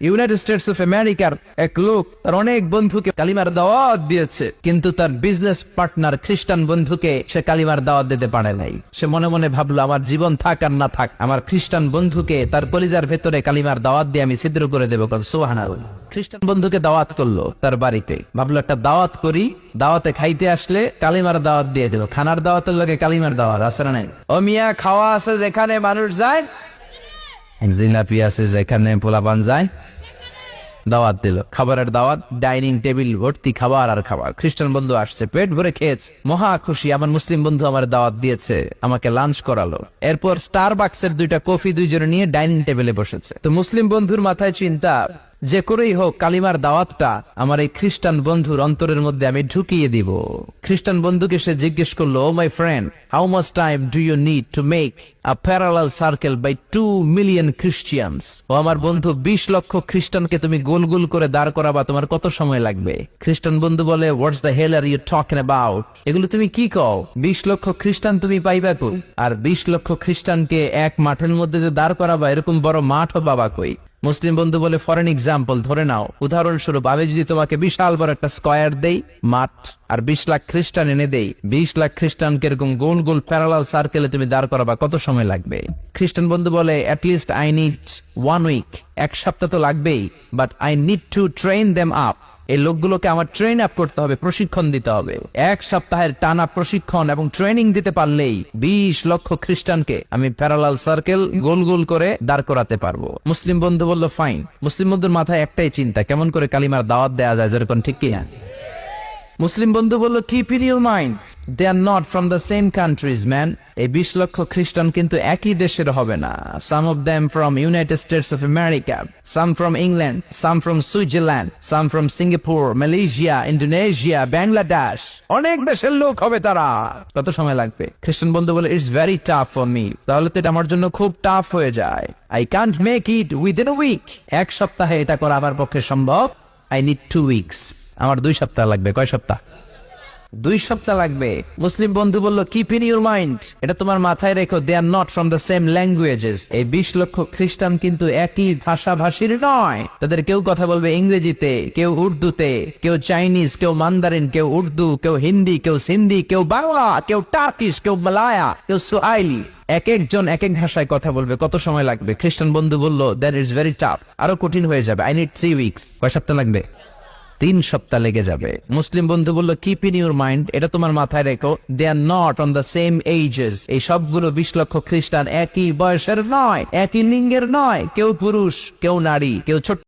United States of আমেরিকার এক লোক তার অনেক বন্ধুকে কালিমার দাওয়াত দিয়েছে, কিন্তু তার বিজনেস পার্টনার খ্রিস্টান বন্ধুকে সে কালিমার দাওয়াত দিতে পারে নাই। সে মনে মনে ভাবলো, আমার জীবন থাক আর না থাক, আমার খ্রিস্টান বন্ধুকে তার কলিজার ভেতরে কালিমার দাওয়াত দিয়ে আমি ছিদ্র করে দেবো। সুবহানাল্লাহ। খ্রিস্টান বন্ধুকে দাওয়াত করলো তার বাড়িতে, ভাবলো একটা দাওয়াত করি, দাওয়াতে খাইতে আসলে কালিমার দাওয়াত দিয়ে দেবো। খানার দাওয়াতের লগে কালিমার দাওয়াত আছে না নাই? ও মিয়া, খাওয়া আছে যেখানে মানুষ যায়, জিলাপি আছে যেখানে পোলাপান যায়, দাওয়াত দিল, খাবারের দাওয়াত, ডাইনিং টেবিল ভর্তি খাবার আর খাবার। খ্রিস্টান বন্ধু আসছে, পেট ভরে খেয়েছে, মহা খুশি, আমার মুসলিম বন্ধু আমার দাওয়াত দিয়েছে, আমাকে লাঞ্চ করালো। এরপর স্টারবাকসের 2টা কফি দুইজনে নিয়ে ডাইনিং টেবিলে বসেছে। তো মুসলিম বন্ধুর মাথায় চিন্তা, যে করেই হোক কালিমার দাওয়াতটা আমার এই খ্রিস্টান বন্ধুর অন্তরের মধ্যে আমি ঢুকিয়ে দিব। খ্রিস্টান বন্ধুকে সে জিজ্ঞেস করলো, oh my friend, how much time do you need to make a parallel circle by 2 million Christians? ও আমার বন্ধু, 20 লক্ষ খ্রিস্টানকে তুমি গোল গোল করে দাঁড় করাবা, তোমার কত সময় লাগবে? খ্রিস্টান বন্ধু বলে, what's the hell are you talking about? এগুলো তুমি কি কও? 20 লক্ষ খ্রিস্টান তুমি পাইবা কই? আর 20 লক্ষ খ্রিস্টানকে এক মাঠের মধ্যে যে দাঁড় করাবা, এরকম বড় মাঠও পাবা কই? মুসলিম বন্ধু বলে, ফর এন এক্সাম্পল, ধরে নাও, উদাহরণস্বরূপ, আমি যদি তোমাকে বিশাল বড় একটা স্কয়ার দেই, মাঠ, আর 20 লাখ খ্রিস্টান এনে দেই, 20 লাখ খ্রিস্টানকে এরকম গোল গোল প্যারালাল সার্কেলে তুমি দাঁড় করাবা, কত সময় লাগবে? খ্রিস্টান বন্ধু বলে, at least I need 1 week, 1 সপ্তাহ তো লাগবেই, but I need to train them up. এই লোকগুলোকে আমার ট্রেন আপ করতে হবে, প্রশিক্ষণ দিতে হবে। 1 সপ্তাহের টানা প্রশিক্ষণ এবং ট্রেনিং দিতে পারলেই 20 লক্ষ খ্রিস্টানকে আমি প্যারালাল সার্কেল গোল গোল করে দাঁড় করাতে পারবো। মুসলিম বন্ধু বলল, ফাইন। মুসলিম বন্ধুর মাথায় একটাই চিন্তা, কেমন করে কালিমার দাওয়াত দেওয়া যায়, যেরকম, ঠিক কিনা? মুসলিম বন্ধু বলল, keep in your mind, they are not from the same countries man. এই 20 লক্ষ খ্রিস্টান কিন্তু একই দেশের হবে না। Some of them from United States of America, some from England, some from Switzerland, some from Singapore, Malaysia, Indonesia, Bangladesh, অনেক দেশের লোক হবে তারা। কত সময় লাগবে? খ্রিস্টান বন্ধু বলে, it's very tough for me. তাহলে তো এটা আমার জন্য খুব টাফ হয়ে যায়। I can't make it within a week. 1 সপ্তাহে এটা করা আমার পক্ষে সম্ভব। I need 2 weeks. আমার 2 সপ্তাহ লাগবে। কয় সপ্তাহ? 2 সপ্তাহ লাগবে। মুসলিম বন্ধু বলল, কিপ ইন ইউর মাইন্ড, এটা তোমার মাথায় রেখো, they are not from the same languages. এই 20 লক্ষ খ্রিস্টান কিন্তু একই ভাষাভাষীর নয়। তাদের কেউ কথা বলবে ইংরেজিতে, কেউ উর্দুতে, কেউ চাইনিজ, কেউ মান্দারিন, কেউ উর্দু, কেউ হিন্দি, কেউ সিন্ধি, কেউ বাংলা, কেউ টার্কিশ, কেউ মালায়া, কেউ সোয়াহিলি। এক একজন এক এক ভাষায় কথা বলবে, কত সময় লাগবে? খ্রিস্টান বন্ধু বলল, দ্যাট ইজ ভেরি টাফ, আরো কঠিন হয়ে যাবে। I need 3 weeks. কয় সপ্তাহ লাগবে? 3 সপ্তাহ লেগে যাবে। মুসলিম বন্ধু বলল, কিপ ইন ইউর মাইন্ড, এটা তোমার মাথায় রেখো, they are not on the same ages. এই সবগুলো 20 লক্ষ খ্রিস্টান একই বয়সের নয়, একই লিঙ্গের নয়, কেউ পুরুষ, কেউ নারী, কেউ ছোট